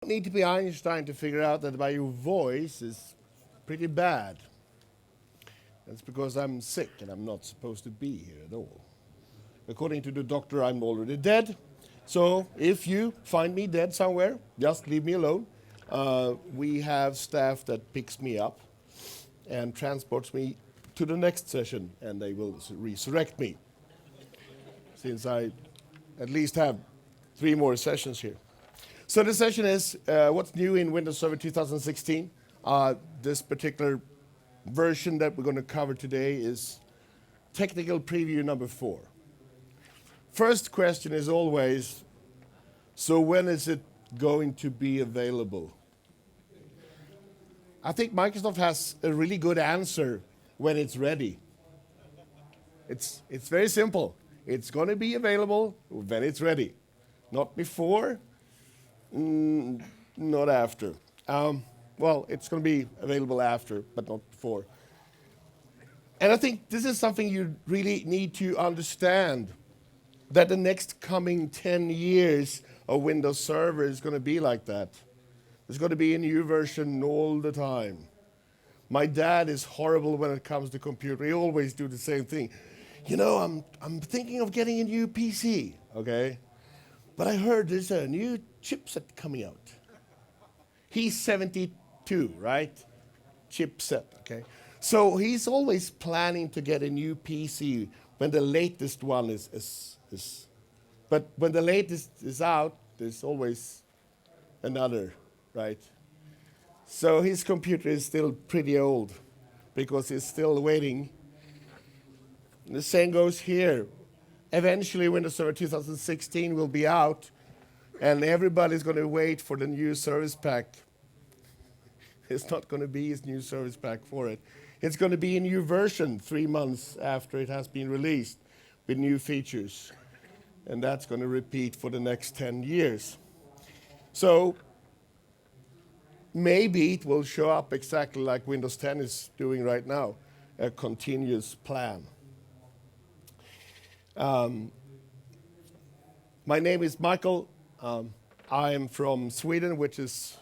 need to be Einstein to figure out that my voice is pretty bad. That's because I'm sick and I'm not supposed to be here at all. According to the doctor, I'm already dead. So if you find me dead somewhere, just leave me alone. We have staff that picks me up and transports me to the next session, and they will resurrect me, since I at least have 3 more sessions here. So the session is what's new in Windows Server 2016. This particular version that we're going to cover today is technical preview number 4. First question is always, so when is it going to be available? I think Microsoft has a really good answer when it's ready. It's very simple. It's going to be available when it's ready. Not before, not after. Well, it's going to be available after, but not before. And I think this is something you really need to understand, that the next coming 10 years of Windows Server is going to be like that. There's going to be a new version all the time. My dad is horrible when it comes to computer. He always do the same thing. You know, I'm thinking of getting a new PC, okay? But I heard there's a new chipset coming out. He's 72, right? Chipset, okay? So he's always planning to get a new PC when the latest one is. But when the latest is out, there's always another, right? So his computer is still pretty old because he's still waiting. The same goes here. Eventually, Windows Server 2016 will be out, and everybody's going to wait for the new service pack. It's not going to be his new service pack for it. It's going to be a new version 3 months after it has been released with new features. And that's going to repeat for the next 10 years. So maybe it will show up exactly like Windows 10 is doing right now, a continuous plan. My name is Mikael. I am from Sweden, which is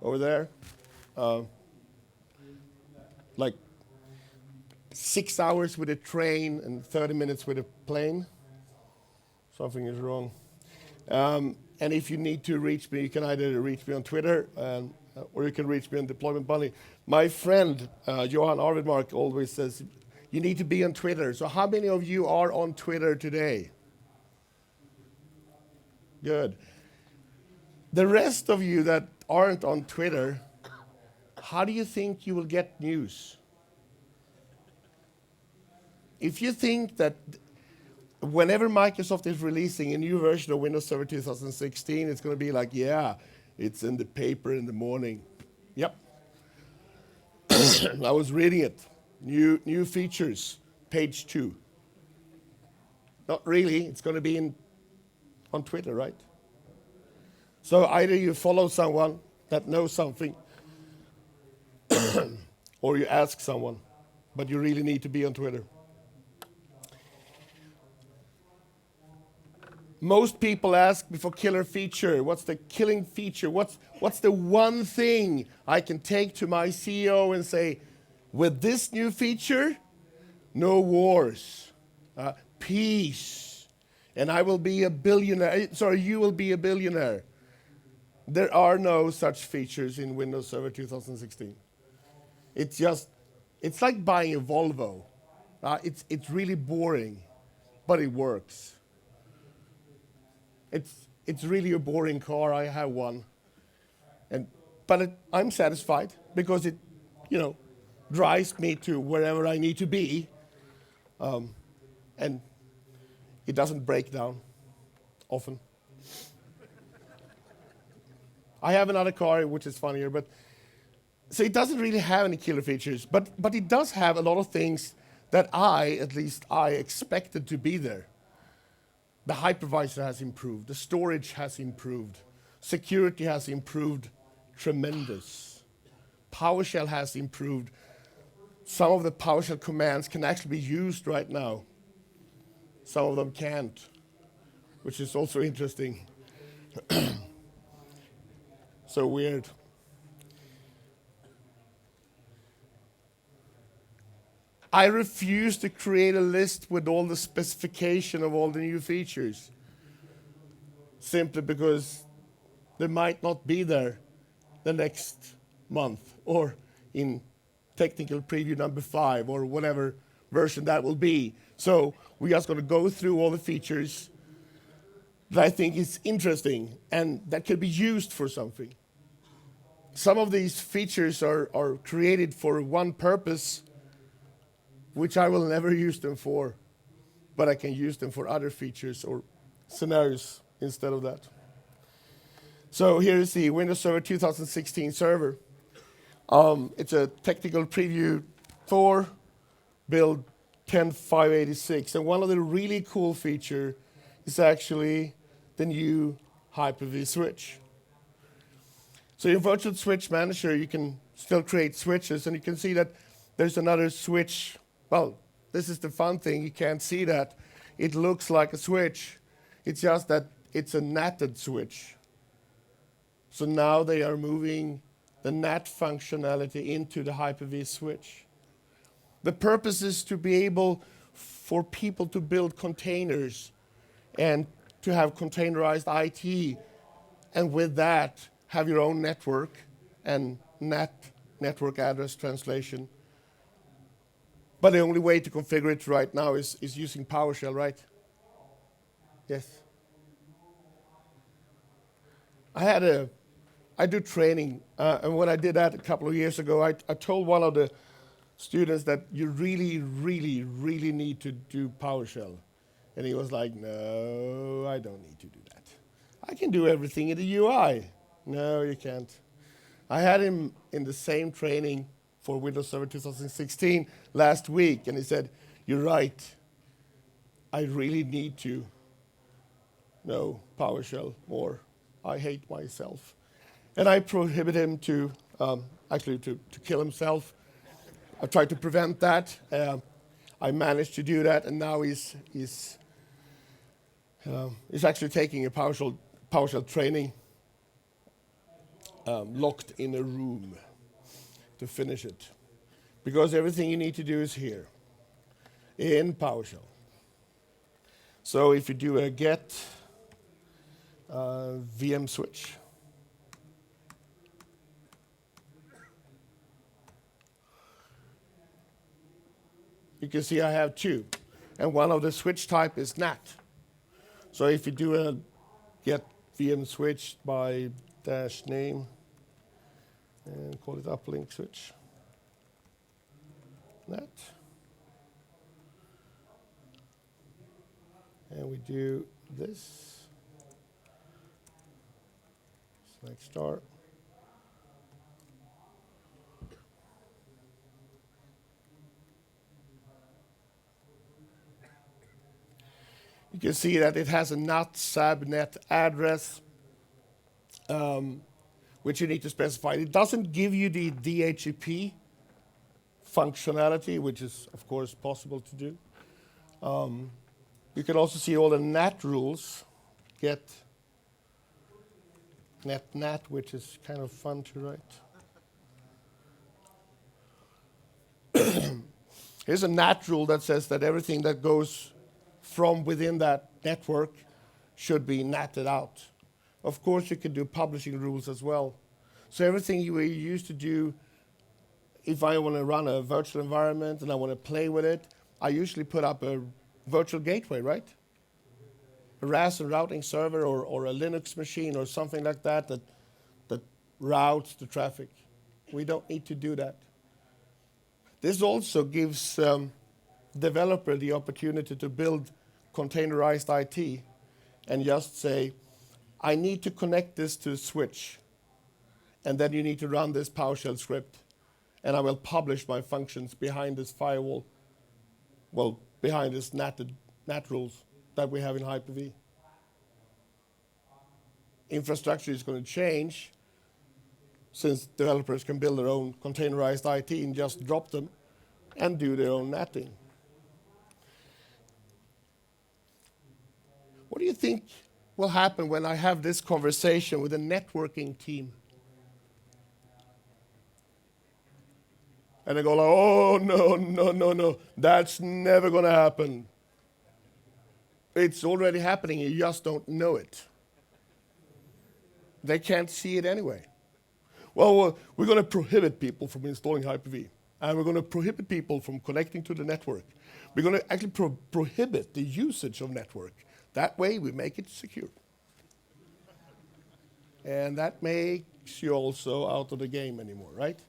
over there. Like 6 hours with a train and 30 minutes with a plane. Something is wrong. And if you need to reach me, you can either reach me on Twitter or you can reach me on Deployment Bunny. My friend, Johan Arvidmark, always says, you need to be on Twitter. So how many of you are on Twitter today? Good. The rest of you that aren't on Twitter, how do you think you will get news? If you think that whenever Microsoft is releasing a new version of Windows Server 2016, it's going to be like, yeah, it's in the paper in the morning. Yep. I was reading it. New features, page 2. Not really. It's going to be on Twitter, right? So either you follow someone that knows something, or you ask someone, but you really need to be on Twitter. Most people ask me for killer feature. What's the killing feature? What's the one thing I can take to my CEO and say, with this new feature, no wars, peace, and I will be a billionaire. Sorry, you will be a billionaire. There are no such features in Windows Server 2016. It's like buying a Volvo. It's really boring, but it works. It's really a boring car. I have one, but I'm satisfied because it, drives me to wherever I need to be, and it doesn't break down often. I have another car which is funnier, but so it doesn't really have any killer features, but it does have a lot of things that at least I expected to be there. The hypervisor has improved, the storage has improved, security has improved tremendous. PowerShell has improved. Some of the PowerShell commands can actually be used right now. Some of them can't, which is also interesting. So weird. I refuse to create a list with all the specification of all the new features, simply because they might not be there the next month or in technical preview number 5 or whatever version that will be. So we're just going to go through all the features that I think is interesting and that can be used for something. Some of these features are created for one purpose, which I will never use them for, but I can use them for other features or scenarios instead of that. So here is the Windows Server 2016 server. It's a technical preview 4, build 10.586. And one of the really cool features is actually the new HyperV Switch. So in Virtual Switch Manager, you can still create switches, and you can see that there's another switch. Well, this is the fun thing. You can't see that. It looks like a switch. It's just that it's a NATed switch. So now they are moving the NAT functionality into the HyperV switch. The purpose is to be able for people to build containers and to have containerized IT, and with that, have your own network and network address translation. But the only way to configure it right now is using PowerShell, right? Yes. I do training, and when I did that a couple of years ago, I told one of the students that you really, really, really need to do PowerShell. And he was like, no, I don't need to do that. I can do everything in the UI. No, you can't. I had him in the same training for Windows Server 2016 last week, and he said, you're right. I really need to know PowerShell more. I hate myself. And I prohibit him to kill himself. I tried to prevent that. I managed to do that, and now he's actually taking a PowerShell training locked in a room to finish it. Because everything you need to do is here, in PowerShell. So if you do a get VM switch, you can see I have 2. And one of the switch type is NAT. So if you do a get VM switch by dash name and call it uplink switch, NAT. And we do this, select start. You can see that it has a NAT subnet address, which you need to specify. It doesn't give you the DHCP functionality, which is, of course, possible to do. You can also see all the NAT rules. Get NAT, which is kind of fun to write. Here's a NAT rule that says that everything that goes from within that network should be natted out. Of course, you can do publishing rules as well. So everything you used to do, if I want to run a virtual environment and I want to play with it, I usually put up a virtual gateway, right? A RAS and routing server or a Linux machine or something like that that routes the traffic. We don't need to do that. This also gives developer the opportunity to build containerized IT and just say, I need to connect this to a switch, and then you need to run this PowerShell script, and I will publish my functions behind this firewall, well, behind this NAT rules that we have in HyperV. Infrastructure is going to change since developers can build their own containerized IT and just drop them and do their own natting. What do you think will happen when I have this conversation with a networking team And they go like, oh, no, no, no, no. That's never going to happen. It's already happening. You just don't know it. They can't see it anyway. Well, we're going to prohibit people from installing HyperV. And we're going to prohibit people from connecting to the network. We're going to actually prohibit the usage of network. That way we make it secure. And that makes you also out of the game anymore, right?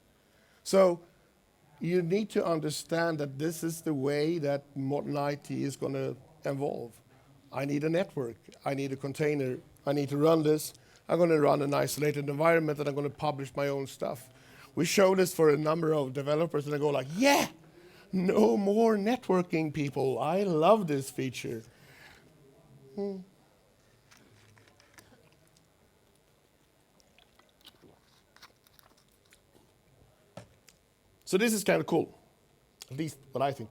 So you need to understand that this is the way that modern IT is going to evolve. I need a network. I need a container. I need to run this. I'm going to run an isolated environment, and I'm going to publish my own stuff. We show this for a number of developers, and they go like, yeah, no more networking, people. I love this feature. So this is kind of cool, at least what I think.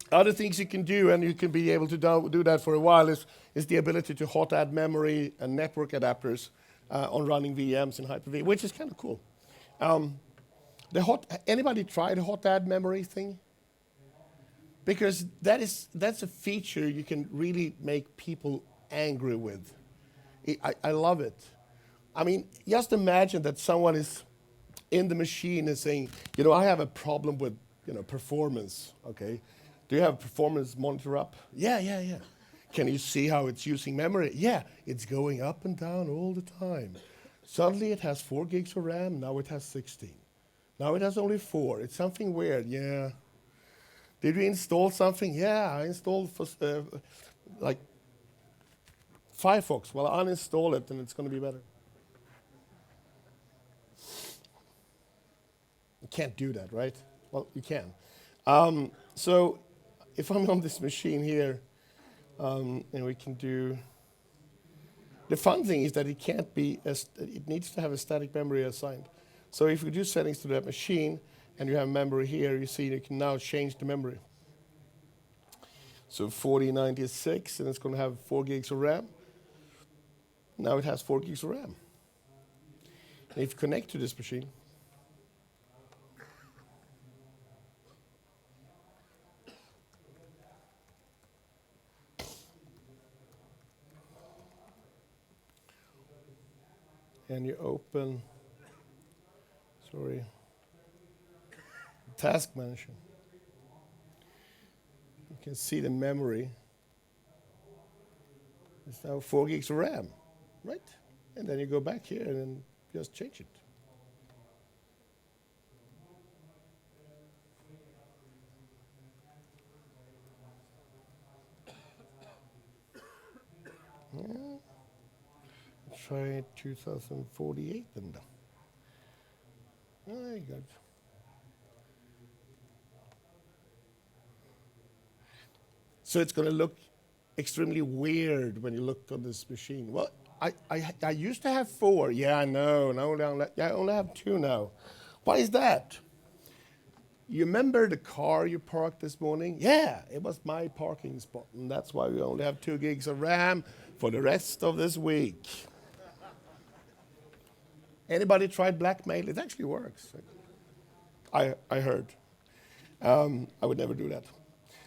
Other things you can do, and you can be able to do that for a while, is the ability to hot add memory and network adapters on running VMs in HyperV, which is kind of cool. Anybody try the hot add memory thing? Because that's a feature you can really make people angry with. I love it. I mean, just imagine that someone is in the machine and saying, I have a problem with, performance, okay? Do you have a performance monitor up? Yeah. Can you see how it's using memory? Yeah, it's going up and down all the time. Suddenly it has 4 gigs of RAM, now it has 16. Now it has only 4. It's something weird, yeah. Did you install something? Yeah, I installed like Firefox. Well, I'll uninstall it and it's going to be better. You can't do that, right? Well, you can. So if I'm on this machine here, and we can do... The fun thing is that it can't be... it needs to have a static memory assigned. So if you do settings to that machine, and you have memory here, you see you can now change the memory. So 4096, and it's going to have 4 gigs of RAM. Now it has 4 gigs of RAM. And if you connect to this machine, and you open, task manager, you can see the memory. It's now 4 gigs of RAM, right? And then you go back here and then just change it. Yeah. Try 2048 then. Very good. So it's going to look extremely weird when you look on this machine. Well, I used to have 4. Yeah, I know. I only have 2 now. Why is that? You remember the car you parked this morning? Yeah, it was my parking spot, and that's why we only have 2 gigs of RAM for the rest of this week. Anybody tried blackmail? It actually works. I heard. I would never do that.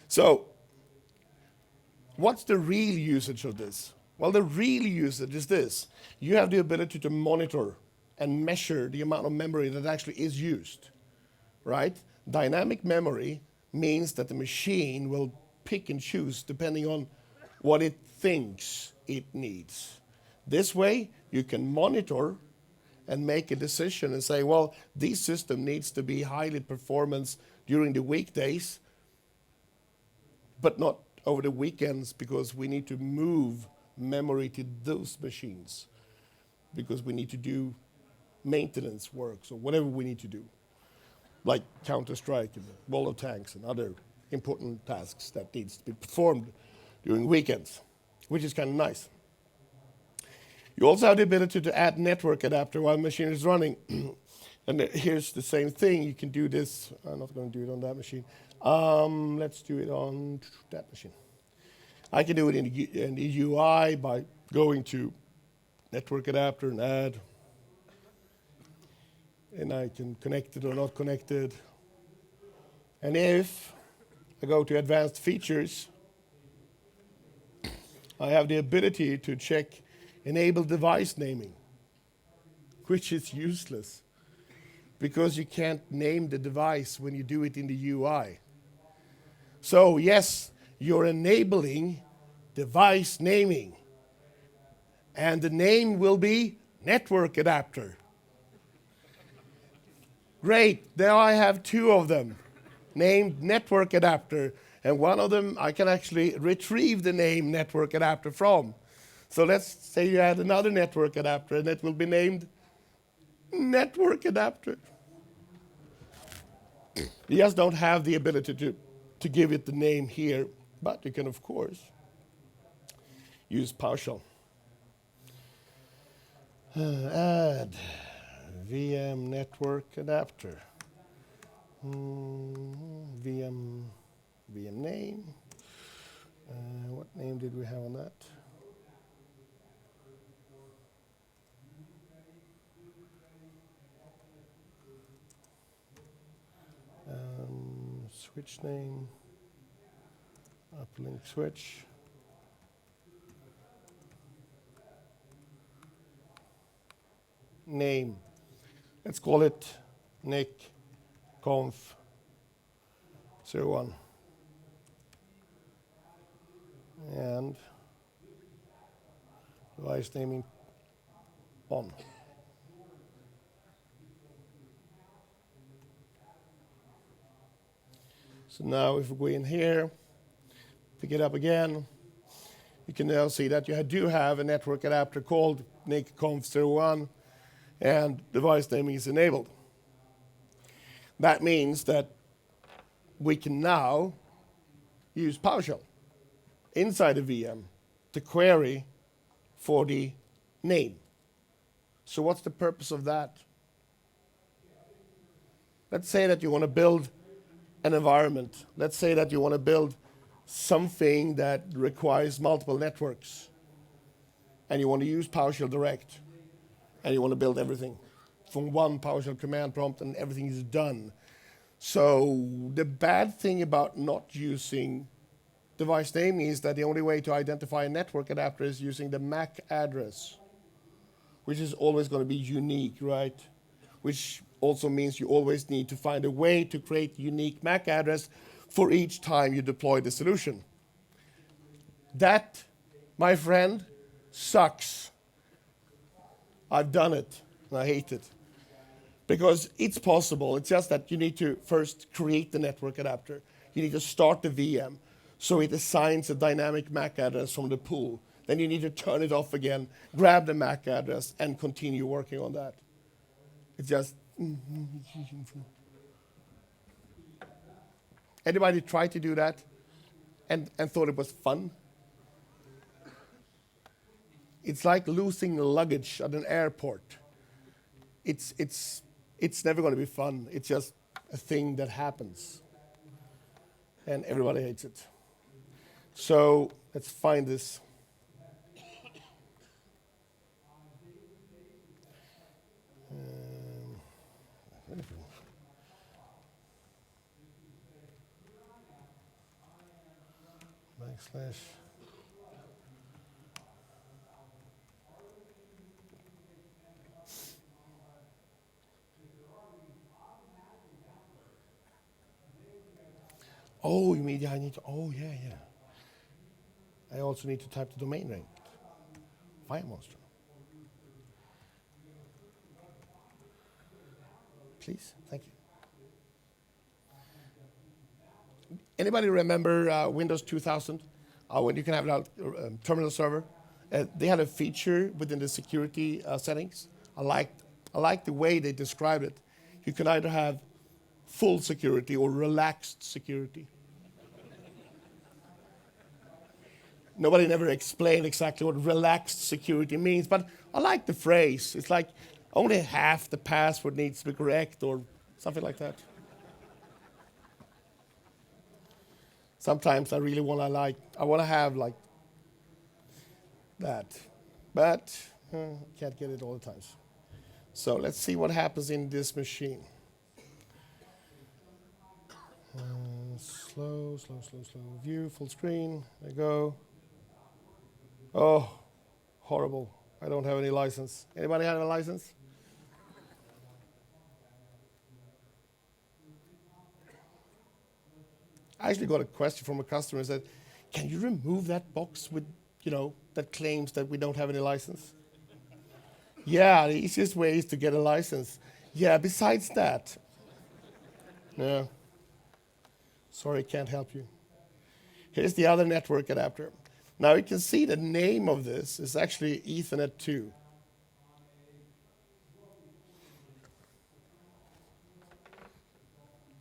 So, what's the real usage of this? Well, the real usage is this. You have the ability to monitor and measure the amount of memory that actually is used, right? Dynamic memory means that the machine will pick and choose depending on what it thinks it needs. This way, you can monitor and make a decision and say, well, this system needs to be highly performance during the weekdays, but not over the weekends, because we need to move memory to those machines, because we need to do maintenance works or whatever we need to do, like Counter-Strike and World of Tanks and other important tasks that needs to be performed during weekends, which is kind of nice. You also have the ability to add network adapter while the machine is running. And here's the same thing. You can do this. I'm not going to do it on that machine. Let's do it on that machine. I can do it in the UI by going to network adapter and add. and I can connect it or not connect it. And if I go to advanced features, I have the ability to check enable device naming, which is useless because you can't name the device when you do it in the UI. So yes, you're enabling device naming, and the name will be network adapter. Great, now I have two of them named network adapter, and one of them I can actually retrieve the name network adapter from. So let's say you add another network adapter, and it will be named network adapter. You just don't have the ability to give it the name here, but you can, of course, use PowerShell. Add VM network adapter. VM name. What name did we have on that? Switch name. Uplink switch. Name. Let's call it NICconf 01. And device naming on. So now if we go in here, pick it up again, you can now see that you do have a network adapter called NICconf 01, and device naming is enabled. That means that we can now use PowerShell inside a VM to query for the name. So what's the purpose of that? Let's say that you want to build an environment. Let's say that you want to build something that requires multiple networks, and you want to use PowerShell Direct, and you want to build everything from one PowerShell command prompt, and everything is done. So the bad thing about not using device naming is that the only way to identify a network adapter is using the MAC address, which is always going to be unique, right? Which also means you always need to find a way to create unique MAC address for each time you deploy the solution. That, my friend, sucks. I've done it, and I hate it. Because it's possible, it's just that you need to first create the network adapter. You need to start the VM, so it assigns a dynamic MAC address from the pool. Then you need to turn it off again, grab the MAC address, and continue working on that. It's just... Anybody try to do that and thought it was fun? It's like losing luggage at an airport. It's never going to be fun. It's just a thing that happens. And everybody hates it. So let's find this. Backslash. Oh, you mean, yeah, I need to, oh, yeah. I also need to type the domain name. FireMonster. Please, thank you. Anybody remember Windows 2000? When you can have a terminal server? They had a feature within the security settings. I liked the way they described it. You can either have full security or relaxed security. Nobody never explained exactly what relaxed security means, but I like the phrase. It's like only half the password needs to be correct or something like that. Sometimes I really want to have like that, but can't get it all the times. So let's see what happens in this machine. Slow. View, full screen. There you go. Oh, horrible. I don't have any license. Anybody have a license? I actually got a question from a customer and said, can you remove that box with, that claims that we don't have any license? Yeah, the easiest way is to get a license. Yeah, besides that. No. Sorry, can't help you. Here's the other network adapter. Now you can see the name of this is actually Ethernet 2.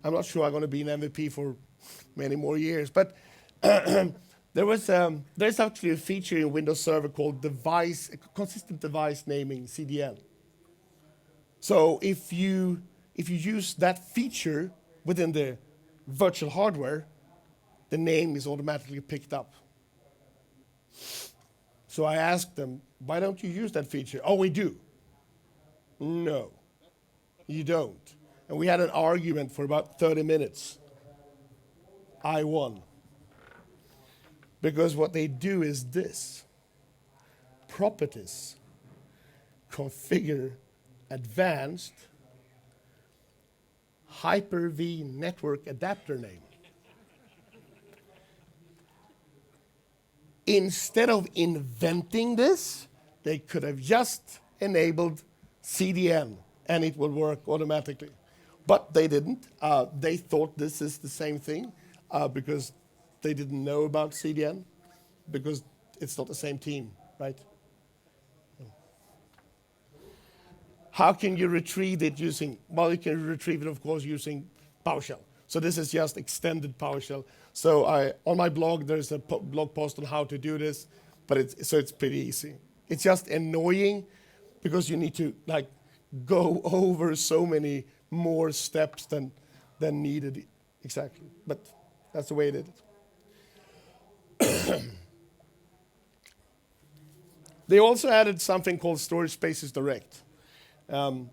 I'm not sure I'm going to be an MVP for many more years, but there's actually a feature in Windows Server called consistent device naming, CDN. So if you use that feature within the virtual hardware, the name is automatically picked up. So I asked them, why don't you use that feature? Oh, we do. No, you don't. And we had an argument for about 30 minutes. I won. Because what they do is this. Properties. Configure advanced HyperV network adapter name. Instead of inventing this, they could have just enabled CDN and it would work automatically. But they didn't. They thought this is the same thing because they didn't know about CDN, because it's not the same team, right? How can you retrieve it using, well, you can retrieve it, of course, using PowerShell. So this is just extended PowerShell. So on my blog, there's a blog post on how to do this, but it's pretty easy. It's just annoying because you need to go over so many more steps than needed, exactly. But that's the way it is. They also added something called Storage Spaces Direct. Someone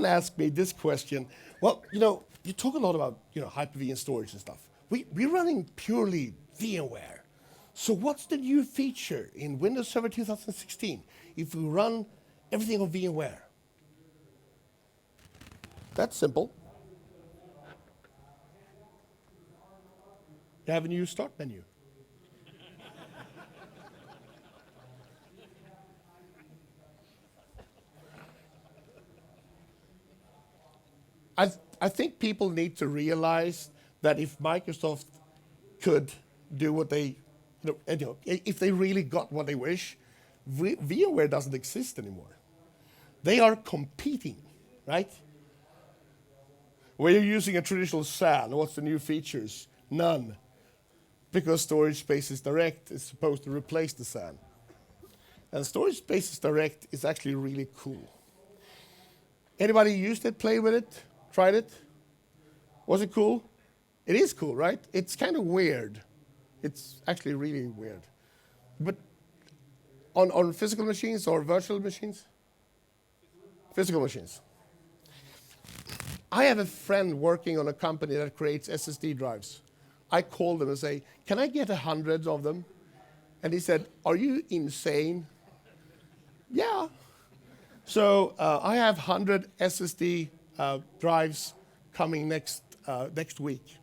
asked me this question. Well, you talk a lot about Hyper-V and storage and stuff. We're running purely VMware. So what's the new feature in Windows Server 2016 if we run everything on VMware? That's simple. You have a new start menu. I think people need to realize that if Microsoft could do what they, if they really got what they wish, VMware doesn't exist anymore. They are competing, right? Where you're using a traditional SAN, what's the new features? None. Because Storage Spaces Direct is supposed to replace the SAN. And Storage Spaces Direct is actually really cool. Anybody used it, played with it, tried it? Was it cool? It is cool, right? It's kind of weird. It's actually really weird. But on physical machines or virtual machines? Physical machines. I have a friend working on a company that creates SSD drives. I called them and say, can I get 100 of them? And he said, are you insane? Yeah. So I have 100 SSD drives coming next week.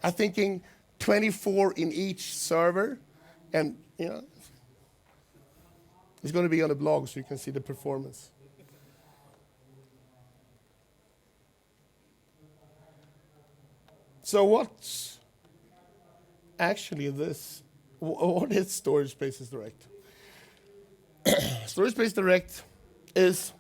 I'm thinking 24 in each server, and it's going to be on the blog so you can see the performance. So what's actually this? What is Storage Spaces Direct? Storage Spaces Direct is,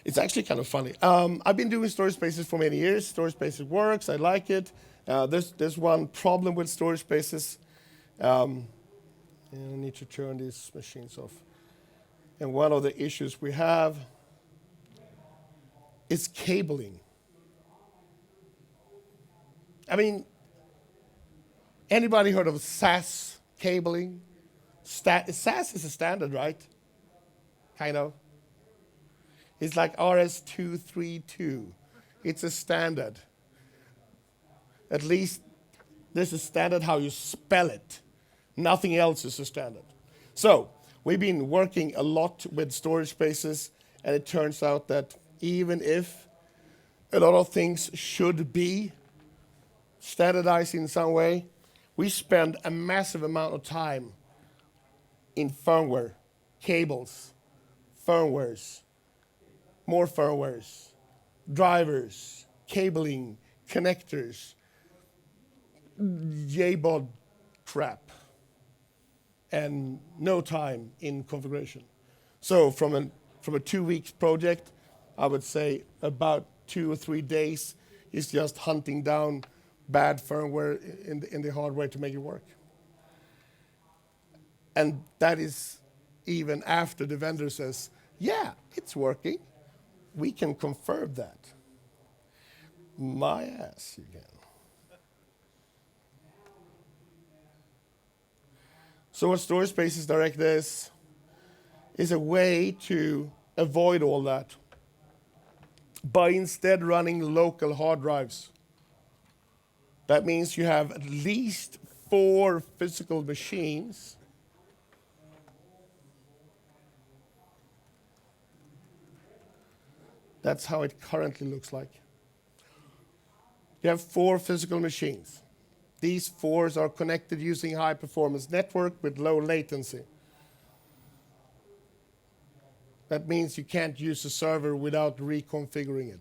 it's actually kind of funny. I've been doing storage spaces for many years. Storage spaces works, I like it. There's one problem with storage spaces. I need to turn these machines off. And one of the issues we have is cabling. I mean, anybody heard of SAS cabling? SAS is a standard, right? kind of. It's like RS-232. It's a standard. At least this is standard how you spell it. Nothing else is a standard. So we've been working a lot with storage spaces, and it turns out that even if a lot of things should be standardized in some way, we spend a massive amount of time in firmware, cables, firmwares, more firmwares, drivers, cabling, connectors, JBOD crap, and no time in configuration. So from a 2-week project, I would say about 2 or 3 days is just hunting down bad firmware in the hardware to make it work. And that is even after the vendor says, yeah, it's working. We can confirm that. My ass, you can. So what Storage Spaces Direct is a way to avoid all that by instead running local hard drives. That means you have at least 4 physical machines. That's how it currently looks like. You have 4 physical machines. These 4s are connected using high-performance network with low latency. That means you can't use a server without reconfiguring it.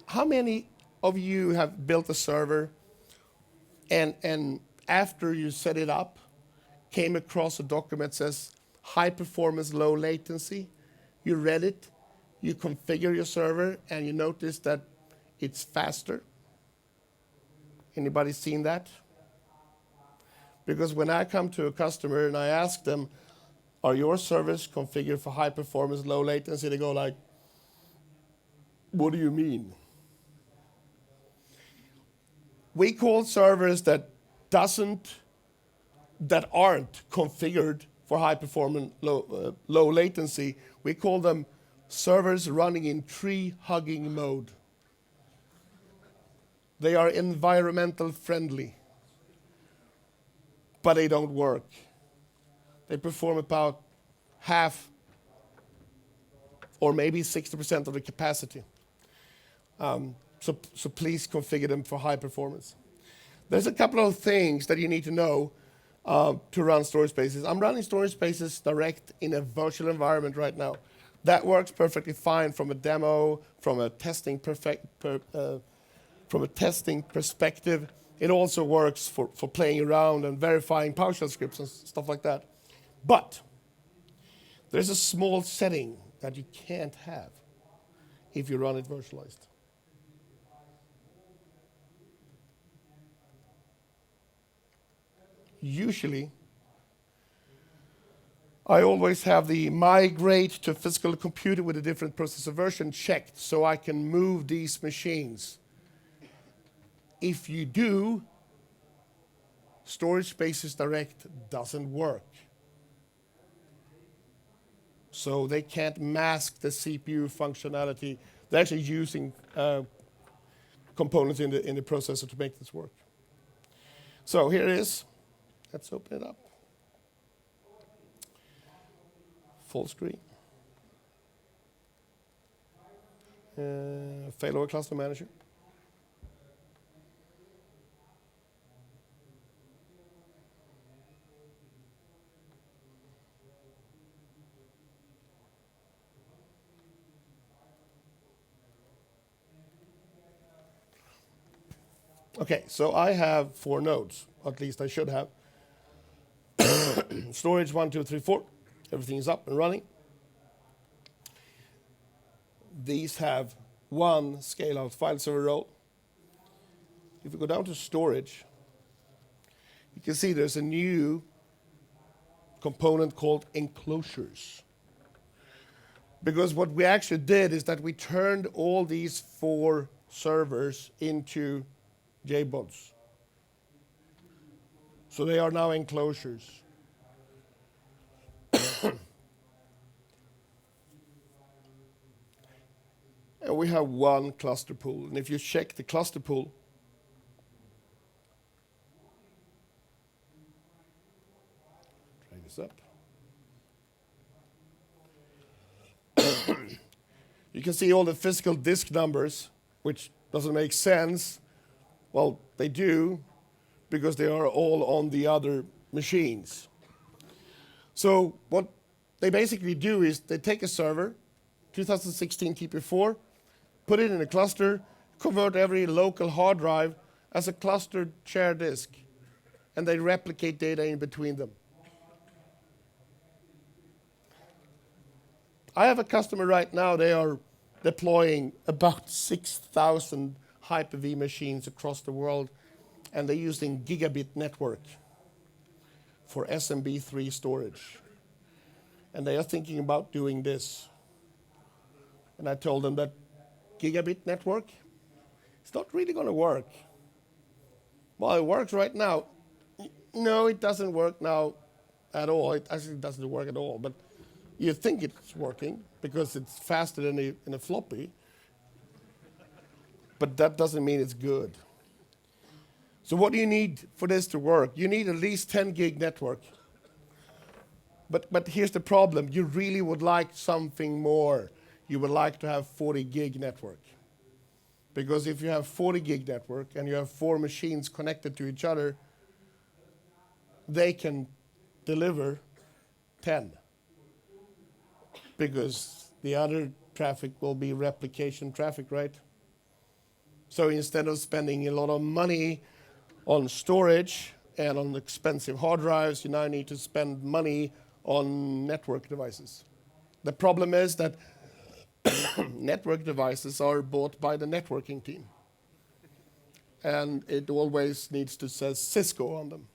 How many of you have built a server and after you set it up, came across a document that says high performance, low latency? You read it, you configure your server, and you notice that it's faster. Anybody seen that? Because when I come to a customer and I ask them, are your servers configured for high performance, low latency? They go like, what do you mean? We call servers that aren't configured for high performance, low latency, we call them servers running in tree hugging mode. They are environmental friendly, but they don't work. They perform about half or maybe 60% of the capacity. So please configure them for high performance. There's a couple of things that you need to know to run storage spaces. I'm running storage spaces direct in a virtual environment right now. That works perfectly fine from a demo, from a testing perspective. It also works for playing around and verifying PowerShell scripts and stuff like that. But there's a small setting that you can't have if you run it virtualized. Usually, I always have the migrate to physical computer with a different processor version checked so I can move these machines. If you do, Storage Spaces Direct doesn't work. So they can't mask the CPU functionality. They're actually using components in the processor to make this work. So here it is. Let's open it up. Full screen. Failover Cluster Manager. Okay, so I have 4 nodes, at least I should have. Storage 1, 2, 3, 4. Everything is up and running. These have 1 scale-out file server role. If we go down to storage, you can see there's a new component called enclosures. Because what we actually did is that we turned all these 4 servers into JBODs. So they are now enclosures. And we have one cluster pool. And if you check the cluster pool, try this up. You can see all the physical disk numbers, which doesn't make sense. Well, they do, because they are all on the other machines. So what they basically do is they take a server, 2016 TP4, put it in a cluster, convert every local hard drive as a clustered shared disk, and they replicate data in between them. I have a customer right now, they are deploying about 6,000 HyperV machines across the world, and they're using gigabit network for SMB3 storage. And they are thinking about doing this. And I told them that gigabit network, it's not really going to work. Well, it works right now. No, it doesn't work now at all. It actually doesn't work at all. But you think it's working because it's faster than in a floppy. But that doesn't mean it's good. So what do you need for this to work? You need at least 10 gig network. But here's the problem. You really would like something more. You would like to have 40 gig network. Because if you have 40 gig network and you have 4 machines connected to each other, they can deliver 10. Because the other traffic will be replication traffic, right? So instead of spending a lot of money on storage and on expensive hard drives, you now need to spend money on network devices. The problem is that network devices are bought by the networking team. And it always needs to say Cisco on them.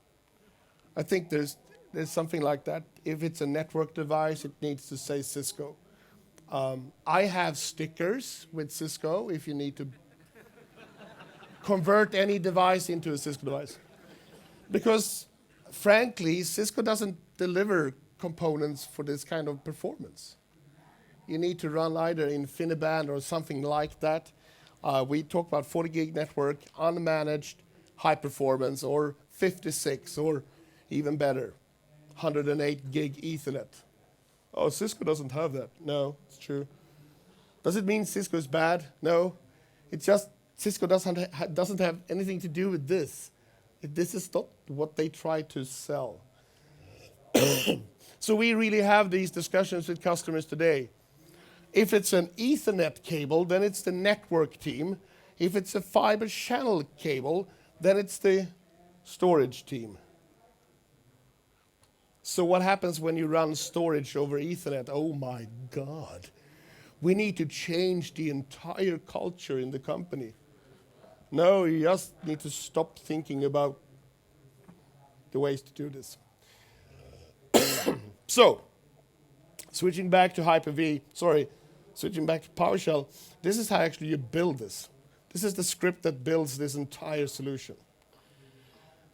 I think there's something like that. If it's a network device, it needs to say Cisco. I have stickers with Cisco if you need to convert any device into a Cisco device. Because, frankly, Cisco doesn't deliver components for this kind of performance. You need to run either InfiniBand or something like that. We talk about 40 gig network, unmanaged, high performance, or 56, or even better, 108 gig Ethernet. Oh, Cisco doesn't have that. No, it's true. Does it mean Cisco is bad? No. It's just Cisco doesn't have anything to do with this. This is not what they try to sell. So we really have these discussions with customers today. If it's an Ethernet cable, then it's the network team. If it's a fiber channel cable, then it's the storage team. So what happens when you run storage over Ethernet? Oh my God. We need to change the entire culture in the company. No, you just need to stop thinking about the ways to do this. So, switching back to PowerShell, this is how actually you build this. This is the script that builds this entire solution.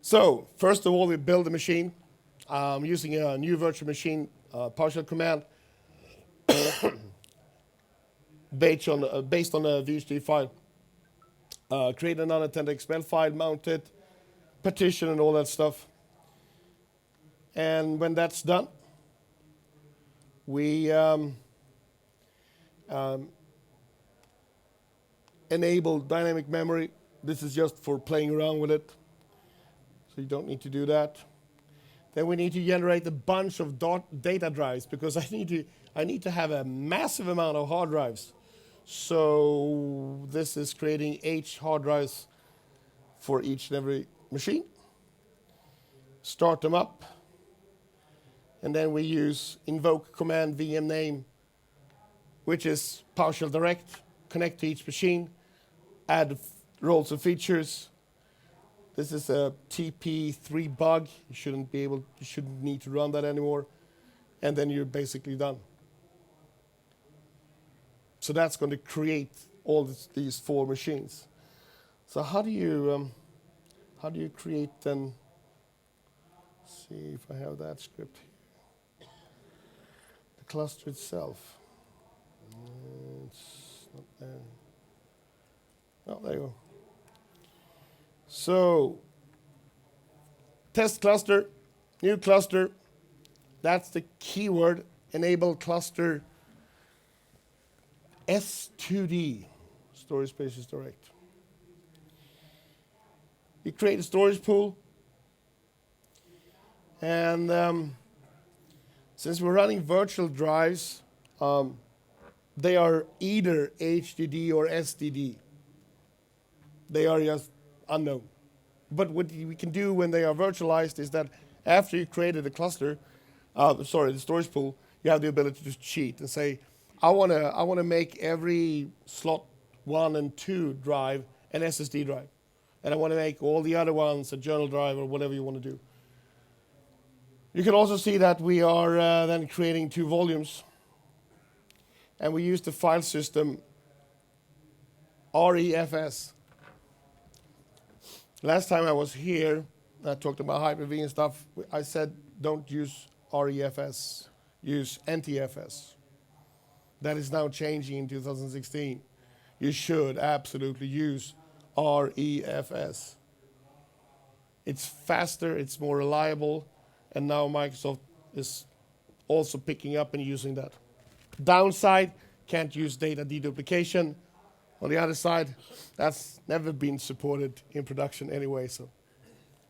So, first of all, we build a machine using a new virtual machine PowerShell command based on a VHD file. Create an unattended XML file, mount it, partition and all that stuff. And when that's done, we enable dynamic memory. This is just for playing around with it. So you don't need to do that. Then we need to generate a bunch of data drives because I need to have a massive amount of hard drives. So this is creating H hard drives for each and every machine. Start them up. And then we use invoke command VM name, which is PowerShell direct, connect to each machine, add roles and features. This is a TP3 bug. You shouldn't need to run that anymore. And then you're basically done. So that's going to create all these 4 machines. So how do you create them? Let's see if I have that script here. cluster itself. It's not there. Oh, there you go. So, test cluster, new cluster. That's the keyword, enable cluster S2D, storage spaces direct. You create a storage pool. And since we're running virtual drives, they are either HDD or SDD. They are just unknown. But what we can do when they are virtualized is that after you created a cluster, the storage pool, you have the ability to cheat and say, I want to make every slot 1 and 2 drive an SSD drive. And I want to make all the other ones a journal drive or whatever you want to do. You can also see that we are then creating 2 volumes. And we use the file system REFS. Last time I was here, I talked about HyperV and stuff. I said, don't use REFS, use NTFS. That is now changing in 2016. You should absolutely use REFS. It's faster, it's more reliable, and now Microsoft is also picking up and using that. Downside, can't use data deduplication. On the other side, that's never been supported in production anyway, so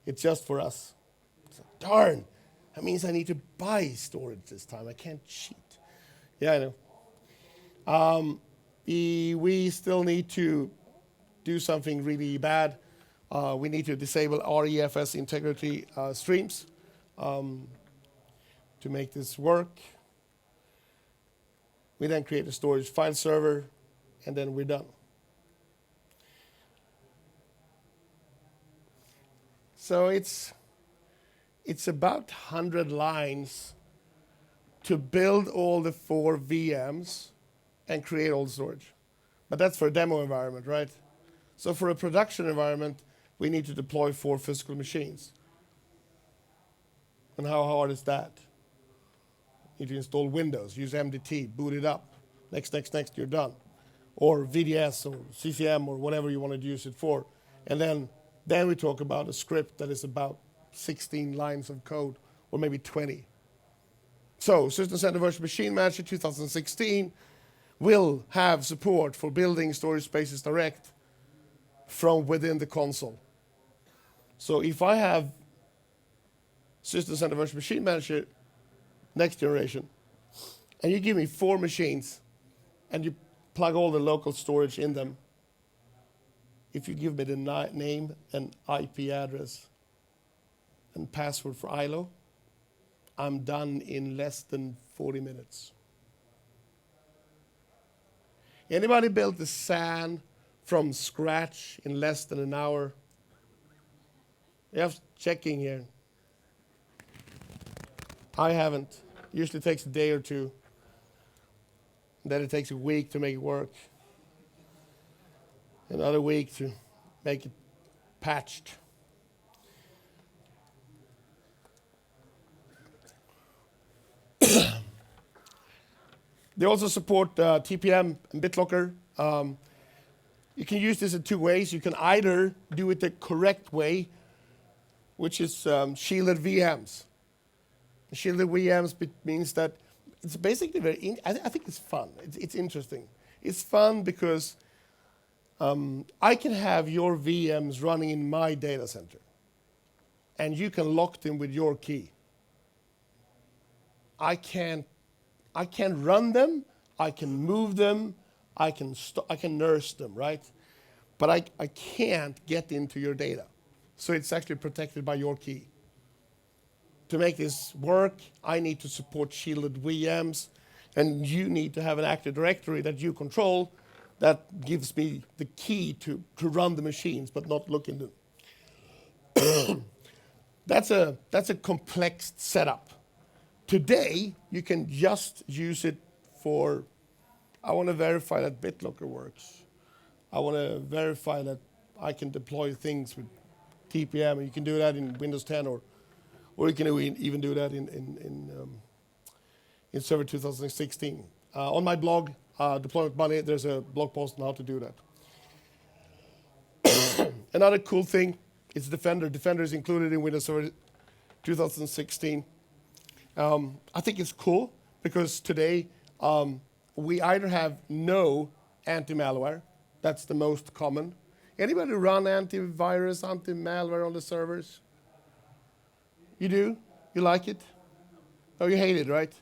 it's just for us. So, darn, that means I need to buy storage this time. I can't cheat. Yeah, I know. We still need to do something really bad. We need to disable REFS integrity streams to make this work. We then create a storage file server, and then we're done. So it's about 100 lines to build all the 4 VMs and create all the storage. But that's for a demo environment, right? So for a production environment, we need to deploy 4 physical machines. And how hard is that? You need to install Windows, use MDT, boot it up. Next, you're done. Or VDS or CCM or whatever you want to use it for. And then we talk about a script that is about 16 lines of code, or maybe 20. So System Center Virtual Machine Manager 2016 will have support for building storage spaces direct from within the console. So if I have System Center Virtual Machine Manager next generation, and you give me 4 machines, and you plug all the local storage in them, if you give me the name and IP address and password for ILO, I'm done in less than 40 minutes. Anybody built the SAN from scratch in less than an hour? You have checking here. I haven't. Usually takes a day or 2. Then it takes a week to make it work. Another week to make it patched. They also support TPM and BitLocker. You can use this in 2 ways. You can either do it the correct way, which is shielded VMs. Shielded VMs means that it's basically I think it's fun. It's interesting. It's fun because I can have your VMs running in my data center, and you can lock them with your key. I can run them, I can move them, I can nurse them, right? But I can't get into your data. So it's actually protected by your key. To make this work, I need to support shielded VMs, and you need to have an Active Directory that you control that gives me the key to run the machines, but not look in them. That's a complex setup. Today, you can just use it for, I want to verify that BitLocker works. I want to verify that I can deploy things with TPM, and you can do that in Windows 10, or you can even do that in in Server 2016. On my blog, Deployment Money, there's a blog post on how to do that. Another cool thing is Defender. Defender is included in Windows Server 2016. I think it's cool because today we either have no anti-malware, that's the most common. Anybody run antivirus, anti-malware on the servers? You do? You like it? Oh, you hate it, right?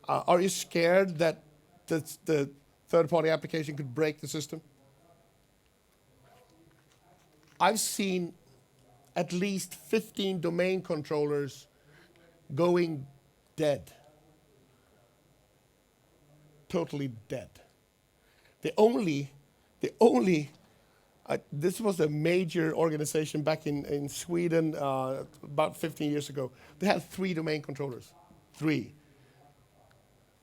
Are you scared that the third-party application could break the system? I've seen at least 15 domain controllers going dead. Totally dead. This was a major organization back in Sweden about 15 years ago. They had 3 domain controllers. 3.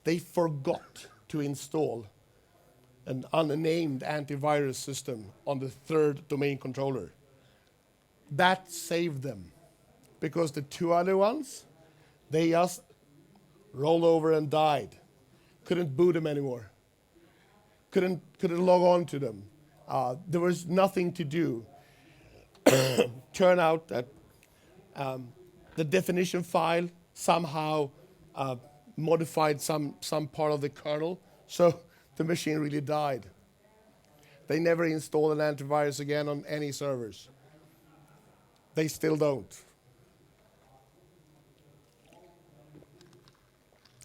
They forgot to install an unnamed antivirus system on the 3rd domain controller. That saved them, because the 2 other ones, they just rolled over and died. Couldn't boot them anymore. Couldn't log on to them. There was nothing to do. Turned out that the definition file somehow modified some part of the kernel, so the machine really died. They never installed an antivirus again on any servers. They still don't.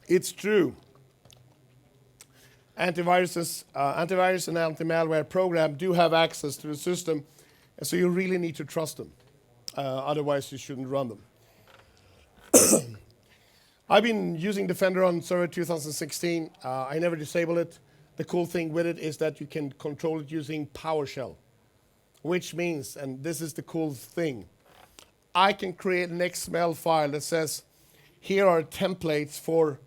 It's true. Antivirus and anti-malware program do have access to the system, and so you really need to trust them. Otherwise, you shouldn't run them. I've been using Defender on Server 2016. I never disable it. The cool thing with it is that you can control it using PowerShell, which means, and this is the cool thing, I can create an XML file that says, here are templates for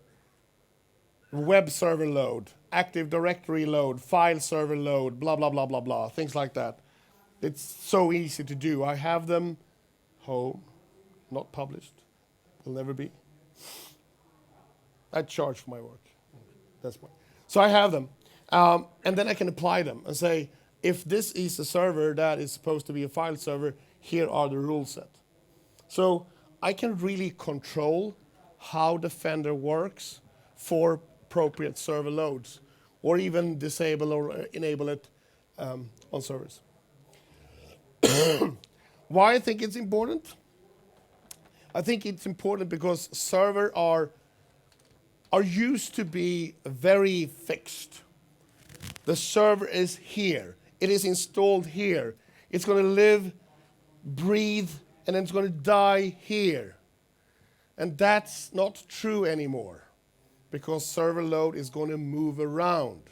web server load, Active Directory load, file server load, blah, blah, blah, blah, blah, things like that. It's so easy to do. I have them home, not published, will never be. I charge for my work. That's why. So I have them. And then I can apply them and say, if this is a server that is supposed to be a file server, here are the rule set. So I can really control how Defender works for appropriate server loads, or even disable or enable it on servers. Why I think it's important? I think it's important because servers are used to be very fixed. The server is here. It is installed here. It's going to live, breathe, and then it's going to die here. And that's not true anymore, because server load is going to move around.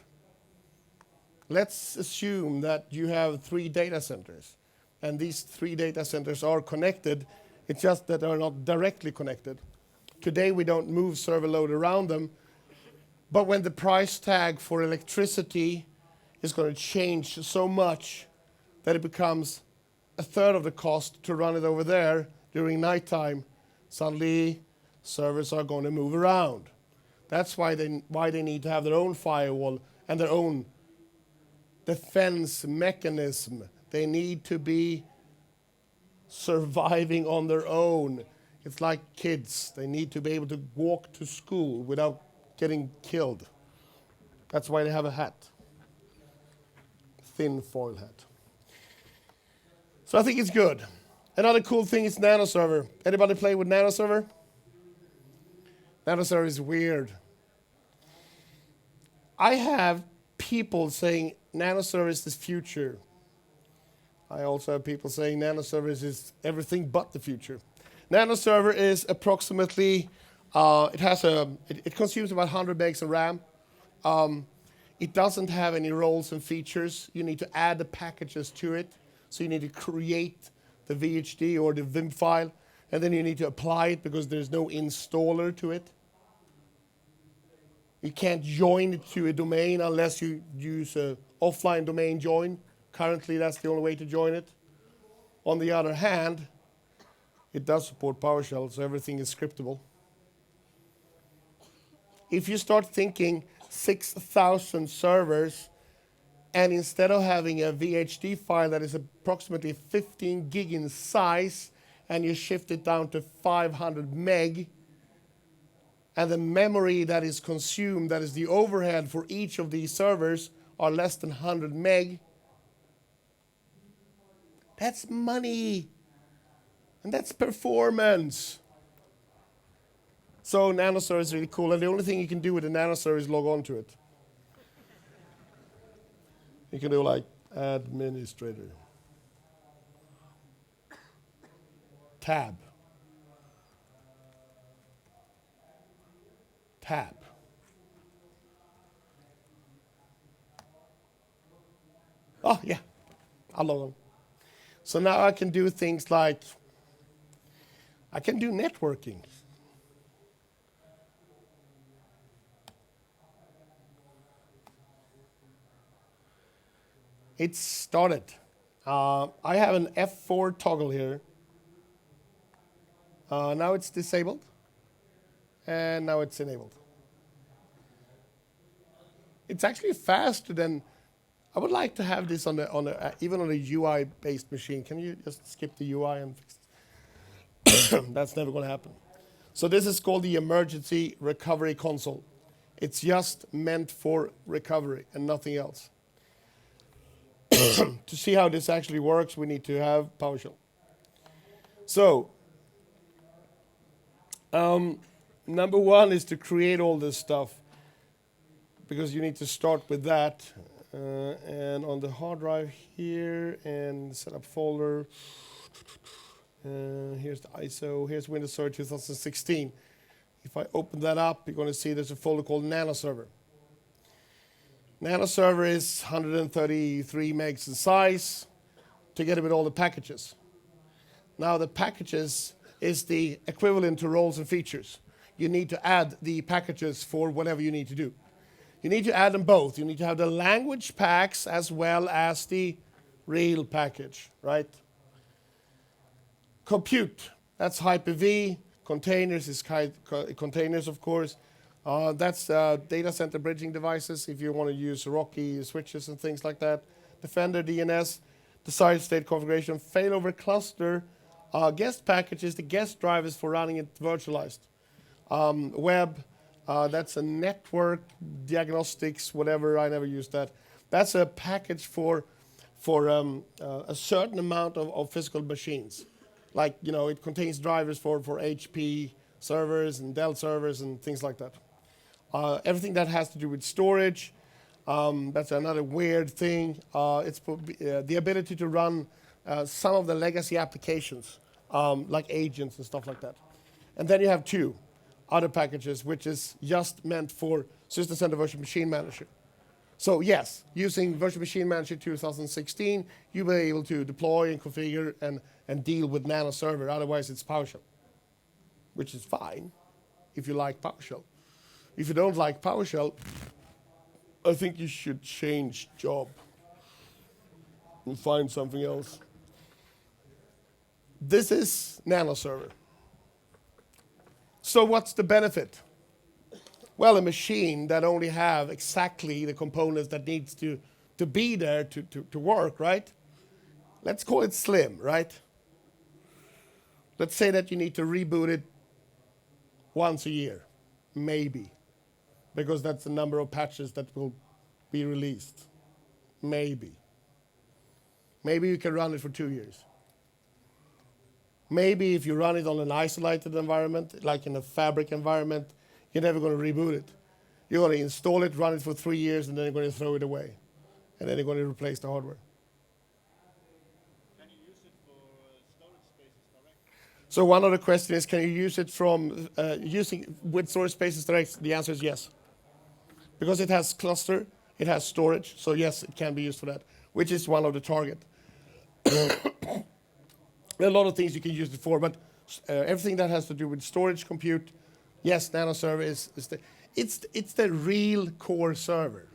Let's assume that you have 3 data centers, and these 3 data centers are connected. It's just that they're not directly connected. Today we don't move server load around them, but when the price tag for electricity is going to change so much that it becomes 1/3 of the cost to run it over there during nighttime, suddenly servers are going to move around. That's why they need to have their own firewall and their own defense mechanism. They need to be surviving on their own. It's like kids. They need to be able to walk to school without getting killed. That's why they have a hat. Thin foil hat. So I think it's good. Another cool thing is NanoServer. Anybody play with NanoServer? NanoServer is weird. I have people saying NanoServer is the future. I also have people saying NanoServer is everything but the future. NanoServer is approximately, it consumes about 100 megs of RAM. It doesn't have any roles and features. You need to add the packages to it. So you need to create the VHD or the Vim file, and then you need to apply it because there's no installer to it. You can't join it to a domain unless you use an offline domain join. Currently, that's the only way to join it. On the other hand, it does support PowerShell, so everything is scriptable. if you start thinking 6,000 servers, and instead of having a VHD file that is approximately 15 gig in size, and you shift it down to 500 meg, and the memory that is consumed, that is the overhead for each of these servers, are less than 100 meg, that's money. And that's performance. So NanoServer is really cool, and the only thing you can do with the NanoServer is log on to it. You can do like administrator, tab, tab. Oh yeah, I'll log on. So now I can do things like, I can do networking. It started. I have an F4 toggle here. Now it's disabled, and now it's enabled. It's actually faster than. I would like to have this on even on a UI-based machine. Can you just skip the UI and fix it? That's never going to happen. So this is called the Emergency Recovery Console. It's just meant for recovery and nothing else. To see how this actually works, we need to have PowerShell. So, number one is to create all this stuff, because you need to start with that. And on the hard drive here, and setup folder, here's the ISO, here's Windows Server 2016. If I open that up, you're going to see there's a folder called NanoServer. NanoServer is 133 megs in size, together with all the packages. Now the packages is the equivalent to roles and features. You need to add the packages for whatever you need to do. You need to add them both. You need to have the language packs as well as the real package, right? Compute, that's HyperV. Containers is containers, of course. That's data center bridging devices if you want to use Rocky switches and things like that. Defender DNS, desired state configuration, failover cluster, guest packages, the guest drivers for running it virtualized. Web, that's a network diagnostics, whatever, I never used that. That's a package for a certain amount of physical machines. Like, you know, it contains drivers for HP servers and Dell servers and things like that. Everything that has to do with storage, that's another weird thing. It's the ability to run some of the legacy applications, like agents and stuff like that. And then you have two other packages, which is just meant for System Center Virtual Machine Manager. So yes, using Virtual Machine Manager 2016, you'll be able to deploy and configure and deal with NanoServer. Otherwise, it's PowerShell, which is fine if you like PowerShell. If you don't like PowerShell, I think you should change job and find something else. This is NanoServer. So what's the benefit? Well, a machine that only have exactly the components that needs to be there to work, right? Let's call it slim, right? Let's say that you need to reboot it once a year, maybe, because that's the number of patches that will be released. Maybe. Maybe you can run it for 2 years. Maybe if you run it on an isolated environment, like in a fabric environment, you're never going to reboot it. You're going to install it, run it for 3 years, and then you're going to throw it away. And then you're going to replace the hardware. Can you use it for storage spaces directly? So one other question is, can you use it from using with storage spaces direct? The answer is yes. Because it has cluster, it has storage, so yes, it can be used for that, which is one of the target. There are a lot of things you can use it for, but everything that has to do with storage, compute, yes, NanoServer is it's the real core server.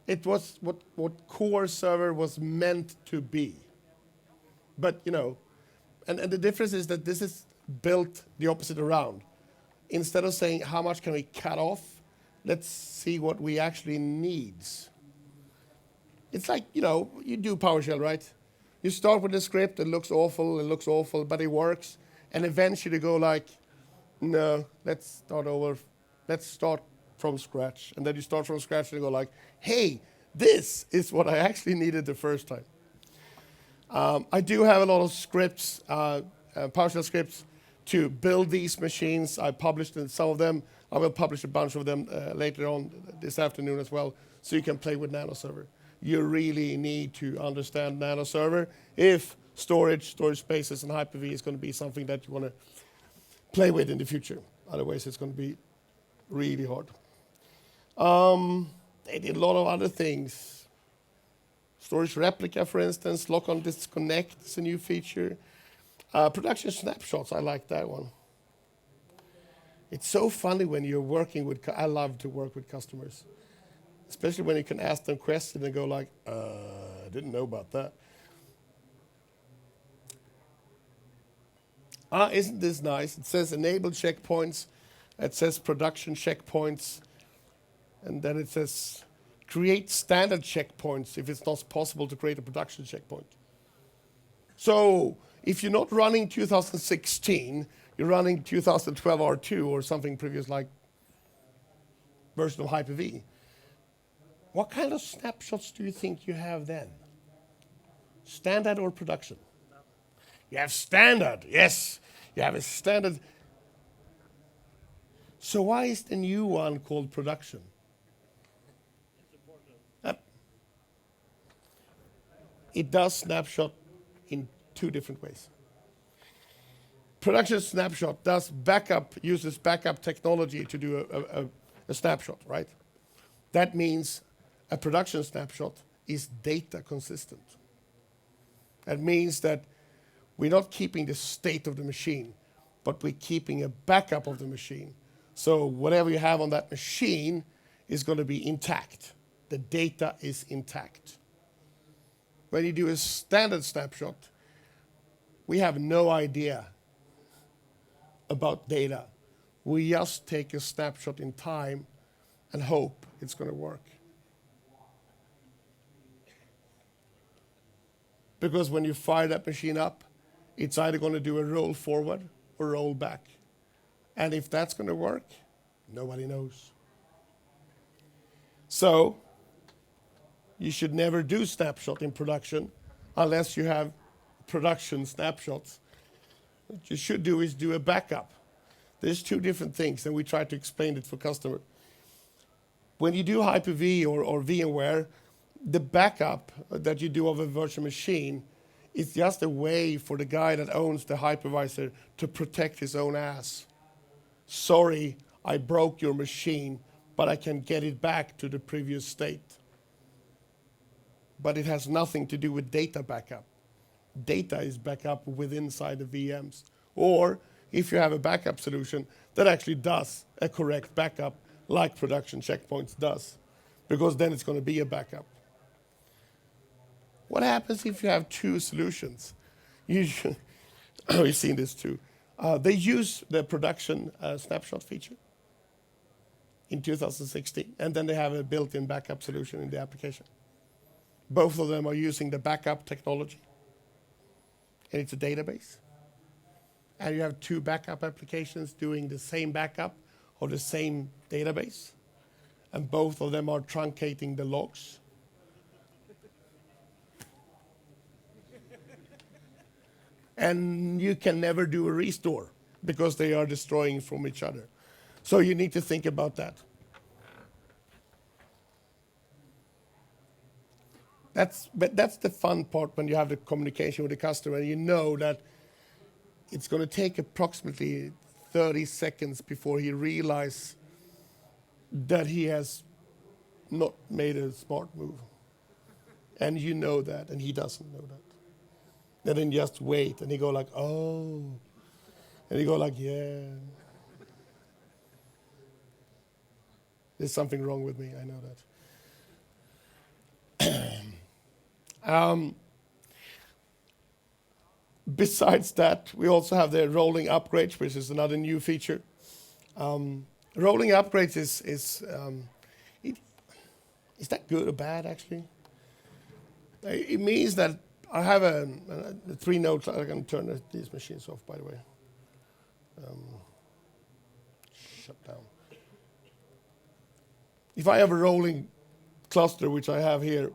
It was what core server was meant to be. But, you know, and the difference is that this is built the opposite around. instead of saying how much can we cut off, let's see what we actually needs. It's like, you do PowerShell, right? You start with a script, it looks awful, but it works. And eventually go like, no, let's start over. Let's start from scratch. And then you start from scratch and you go like, hey, this is what I actually needed the first time. I do have a lot of scripts, PowerShell scripts, to build these machines. I published some of them. I will publish a bunch of them later on this afternoon as well, so you can play with NanoServer. You really need to understand NanoServer if storage spaces, and HyperV is going to be something that you want to play with in the future. Otherwise, it's going to be really hard. They did a lot of other things. Storage Replica, for instance, lock on disconnect is a new feature. Production snapshots, I like that one. It's so funny when you're working with, I love to work with customers, especially when you can ask them questions and go like, I didn't know about that. Isn't this nice? It says enable checkpoints, it says production checkpoints, and then it says create standard checkpoints if it's not possible to create a production checkpoint. So if you're not running 2016, you're running 2012 R2 or something previous like version of HyperV. What kind of snapshots do you think you have then? Standard or production? You have standard, yes. You have a standard. So why is the new one called production? It does snapshot in two different ways. Production snapshot uses backup technology to do a snapshot, right? That means a production snapshot is data consistent. That means that we're not keeping the state of the machine, but we're keeping a backup of the machine. So whatever you have on that machine is going to be intact. The data is intact. When you do a standard snapshot, we have no idea about data. We just take a snapshot in time and hope it's going to work. Because when you fire that machine up, it's either going to do a roll forward or roll back. And if that's going to work, nobody knows. So you should never do snapshot in production unless you have production snapshots. What you should do is do a backup. There's two different things, and we try to explain it for customer. When you do HyperV or VMware, the backup that you do of a virtual machine is just a way for the guy that owns the hypervisor to protect his own ass. Sorry, I broke your machine, but I can get it back to the previous state. But it has nothing to do with data backup. Data is backup within inside the VMs. Or if you have a backup solution that actually does a correct backup, like production checkpoints does, because then it's going to be a backup. What happens if you have two solutions? You've seen this too. They use the production snapshot feature in 2016, and then they have a built-in backup solution in the application. Both of them are using the backup technology, and it's a database. And you have two backup applications doing the same backup of the same database, and both of them are truncating the logs. And you can never do a restore because they are destroying from each other. So you need to think about that. But that's the fun part when you have the communication with the customer, and you know that it's going to take approximately 30 seconds before he realizes that he has not made a smart move. And you know that, and he doesn't know that. And then just wait, and he go like, oh. And he go like, yeah. There's something wrong with me, I know that. Besides that, we also have the rolling upgrades, which is another new feature. Rolling upgrades is that good or bad actually? It means that I have a 3 nodes. I can turn these machines off, by the way. Shut down. If I have a rolling cluster, which I have here,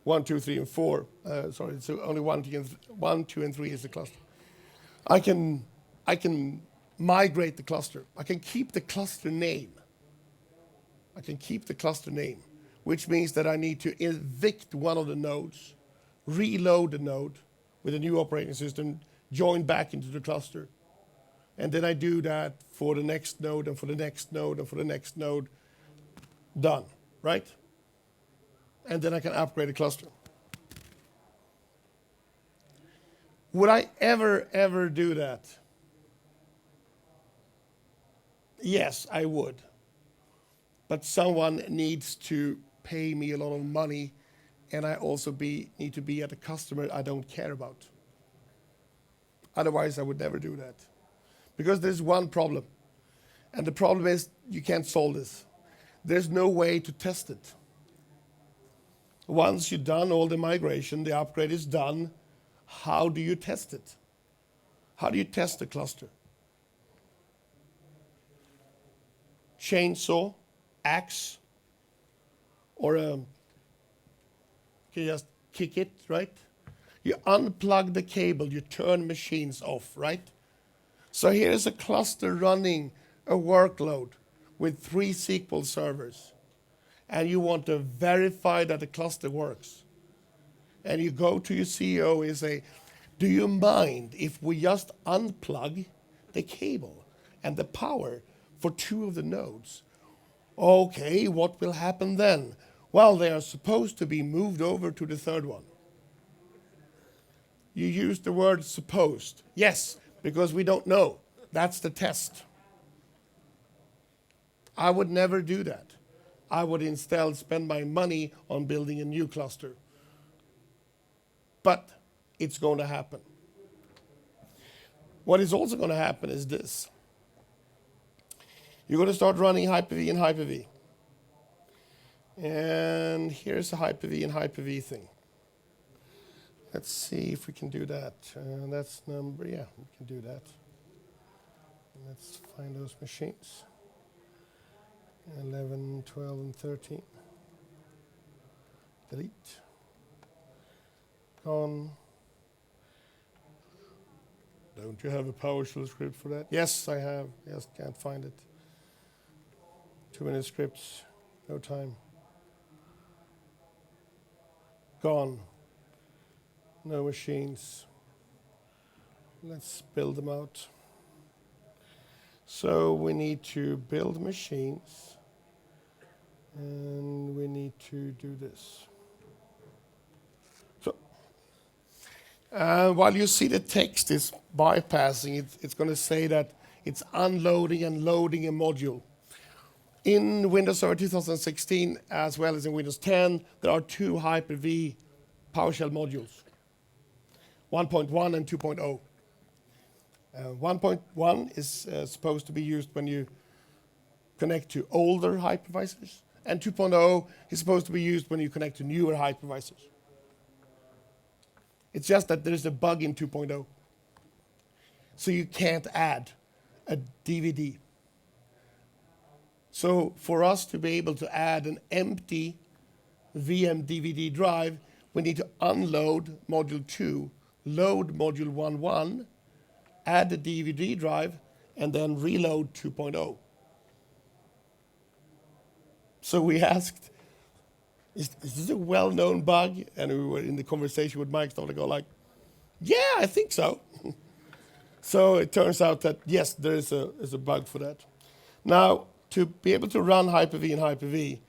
1, 2, 3, and 4. Sorry, so only 1, 2, and 3 is the cluster. I can migrate the cluster. I can keep the cluster name. Which means that I need to evict one of the nodes, reload the node with a new operating system, join back into the cluster. And then I do that for the next node and for the next node and for the next node. Done, right? And then I can upgrade the cluster. Would I ever do that? Yes, I would. But someone needs to pay me a lot of money, and I also need to be at a customer I don't care about. Otherwise, I would never do that. Because there's one problem. And the problem is you can't solve this. There's no way to test it. Once you've done all the migration, the upgrade is done, how do you test it? How do you test the cluster? Chainsaw, axe, or you just kick it, right? You unplug the cable, you turn machines off, right? So here's a cluster running a workload with 3 SQL servers. And you want to verify that the cluster works. And you go to your CEO and say, do you mind if we just unplug the cable and the power for 2 of the nodes? Okay, what will happen then? Well, they are supposed to be moved over to the 3rd one. You use the word supposed. Yes, because we don't know. That's the test. I would never do that. I would instead spend my money on building a new cluster. But it's going to happen. What is also going to happen is this. You're going to start running HyperV and HyperV. And here's a HyperV and HyperV thing. Let's see if we can do that. That's number, yeah, we can do that. Let's find those machines. 11, 12, and 13. Delete. Gone. Don't you have a PowerShell script for that? Yes, I have. Yes, can't find it. 2 minute scripts. No time. Gone. No machines. Let's build them out. So we need to build machines. And we need to do this. So while you see the text is bypassing, it's going to say that it's unloading and loading a module. In Windows Server 2016, as well as in Windows 10, there are 2 HyperV PowerShell modules, 1.1 and 2.0. 1.1 is supposed to be used when you connect to older hypervisors, and 2.0 is supposed to be used when you connect to newer hypervisors. It's just that there's a bug in 2.0. So you can't add a DVD. So for us to be able to add an empty VM DVD drive, we need to unload module 2, load module 1.1, add the DVD drive, and then reload 2.0. So we asked, is this a well-known bug? And we were in the conversation with Mike, started to go like, yeah, I think so. So it turns out that, yes, there is a bug for that. Now, to be able to run HyperV and HyperV,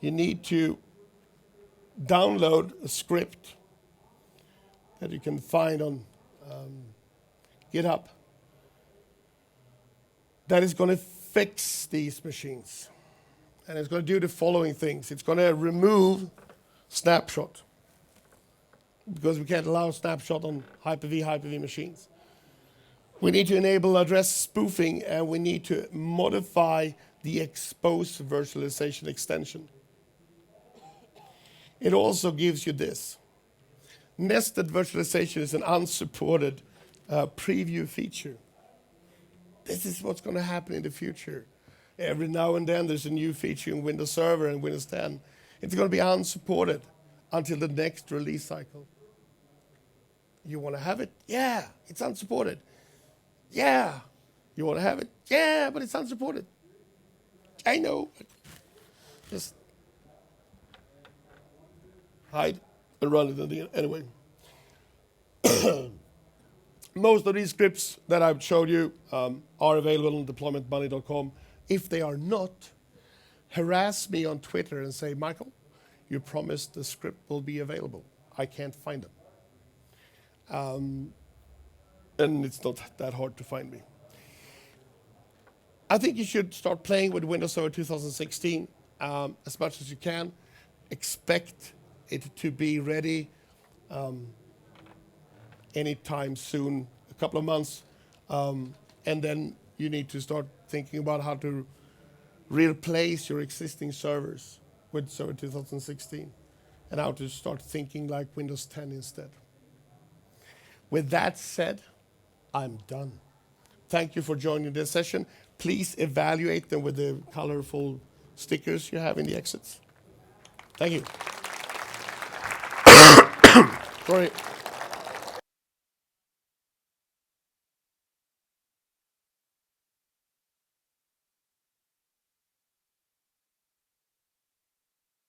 you need to download a script that you can find on GetUp that is going to fix these machines. And it's going to do the following things. It's going to remove Snapshot, because we can't allow Snapshot on HyperV machines. We need to enable address spoofing, and we need to modify the expose virtualization extension. It also gives you this. Nested virtualization is an unsupported preview feature. This is what's going to happen in the future. Every now and then there's a new feature in Windows Server and Windows 10. It's going to be unsupported until the next release cycle. You want to have it? Yeah, it's unsupported. Yeah. You want to have it? Yeah, but it's unsupported. I know. Just hide and run it anyway. Most of these scripts that I've showed you are available on deploymentmoney.com. If they are not, harass me on Twitter and say, Michael, you promised the script will be available. I can't find them. And it's not that hard to find me. I think you should start playing with Windows Server 2016 as much as you can. Expect it to be ready anytime soon, a couple of months. And then you need to start thinking about how to replace your existing servers with Server 2016 and how to start thinking like Windows 10 instead. With that said, I'm done. Thank you for joining this session. Please evaluate them with the colorful stickers you have in the exits. Thank you. Sorry.